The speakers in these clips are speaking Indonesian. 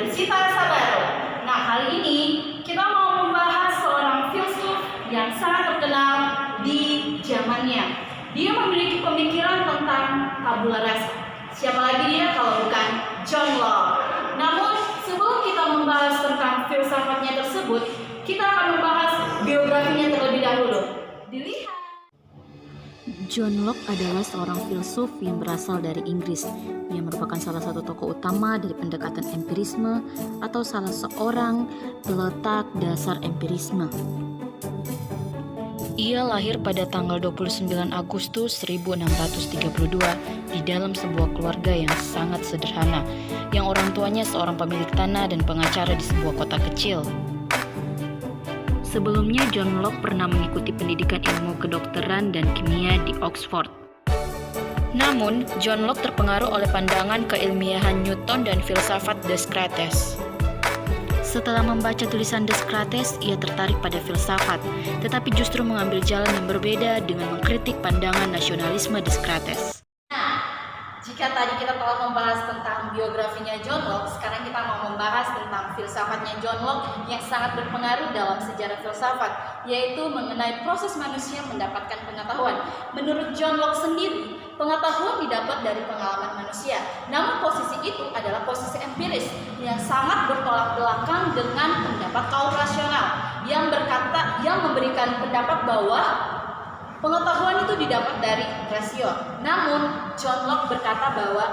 Sita Sabaro. Nah, kali ini kita mau membahas seorang filsuf yang sangat terkenal di zamannya. Dia memiliki pemikiran tentang tabula rasa. Siapa lagi dia kalau bukan John Locke. Namun, sebelum kita membahas tentang filsafatnya tersebut, kita akan membahas biografinya terlebih dahulu. Dilihat. John Locke adalah seorang filsuf yang berasal dari Inggris. Ia merupakan salah satu tokoh utama dari pendekatan empirisme atau salah seorang peletak dasar empirisme. Ia lahir pada tanggal 29 Agustus 1632 di dalam sebuah keluarga yang sangat sederhana, yang orang tuanya seorang pemilik tanah dan pengacara di sebuah kota kecil. Sebelumnya, John Locke pernah mengikuti pendidikan ilmu kedokteran dan kimia di Oxford. Namun, John Locke terpengaruh oleh pandangan keilmiahan Newton dan filsafat Descartes. Setelah membaca tulisan Descartes, ia tertarik pada filsafat, tetapi justru mengambil jalan yang berbeda dengan mengkritik pandangan nasionalisme Descartes. Jika tadi kita telah membahas tentang biografinya John Locke, sekarang kita mau membahas tentang filsafatnya John Locke yang sangat berpengaruh dalam sejarah filsafat, yaitu mengenai proses manusia mendapatkan pengetahuan. Menurut John Locke sendiri, pengetahuan didapat dari pengalaman manusia. Namun posisi itu adalah posisi empiris yang sangat bertolak belakang dengan pendapat kaum rasional yang memberikan pendapat bahwa pengetahuan itu didapat dari rasio. Namun, John Locke berkata bahwa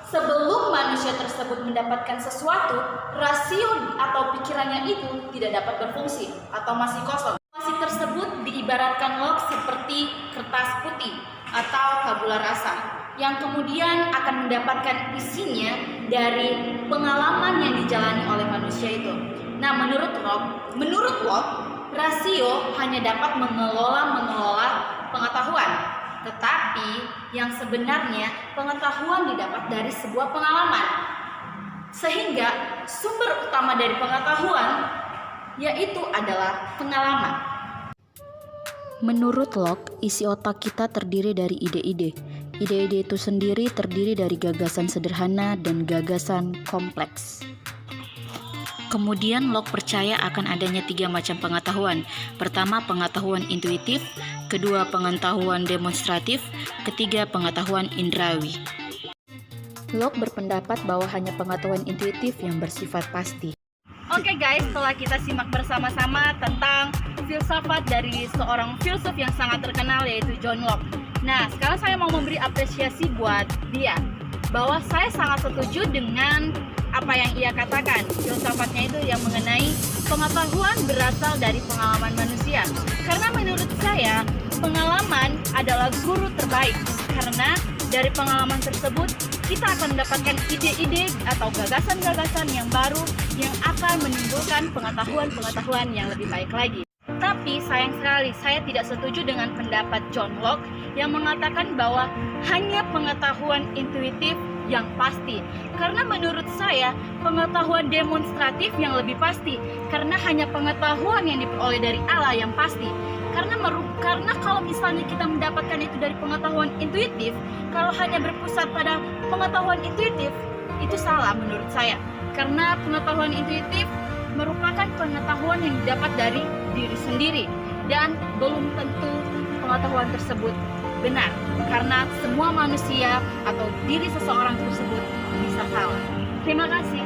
sebelum manusia tersebut mendapatkan sesuatu, rasio atau pikirannya itu tidak dapat berfungsi atau masih kosong. Masih tersebut diibaratkan Locke seperti kertas putih atau tabula rasa yang kemudian akan mendapatkan isinya dari pengalaman yang dijalani oleh manusia itu. Nah, menurut Locke, rasio hanya dapat mengelola pengetahuan, tetapi yang sebenarnya pengetahuan didapat dari sebuah pengalaman. Sehingga sumber utama dari pengetahuan yaitu adalah pengalaman. Menurut Locke, isi otak kita terdiri dari ide-ide. Ide-ide itu sendiri terdiri dari gagasan sederhana dan gagasan kompleks. Kemudian Locke percaya akan adanya 3 macam pengetahuan. Pertama, pengetahuan intuitif, kedua, pengetahuan demonstratif, ketiga, pengetahuan indrawi. Locke berpendapat bahwa hanya pengetahuan intuitif yang bersifat pasti. Oke guys, setelah kita simak bersama-sama tentang filsafat dari seorang filsuf yang sangat terkenal yaitu John Locke. Nah, sekarang saya mau memberi apresiasi buat dia, bahwa saya sangat setuju dengan apa yang ia katakan. Filsafatnya itu yang mengenai pengetahuan berasal dari pengalaman manusia. Karena menurut saya, pengalaman adalah guru terbaik. Karena dari pengalaman tersebut, kita akan mendapatkan ide-ide atau gagasan-gagasan yang baru yang akan menimbulkan pengetahuan-pengetahuan yang lebih baik lagi. Tapi sayang sekali, saya tidak setuju dengan pendapat John Locke yang mengatakan bahwa hanya pengetahuan intuitif yang pasti. Karena menurut saya, pengetahuan demonstratif yang lebih pasti. Karena hanya pengetahuan yang diperoleh dari Allah yang pasti. Karena kalau misalnya kita mendapatkan itu dari pengetahuan intuitif, kalau hanya berpusat pada pengetahuan intuitif, itu salah menurut saya. Karena pengetahuan intuitif merupakan pengetahuan yang didapat dari diri sendiri. Dan belum tentu pengetahuan tersebut benar, karena semua manusia atau diri seseorang tersebut bisa salah. Terima kasih.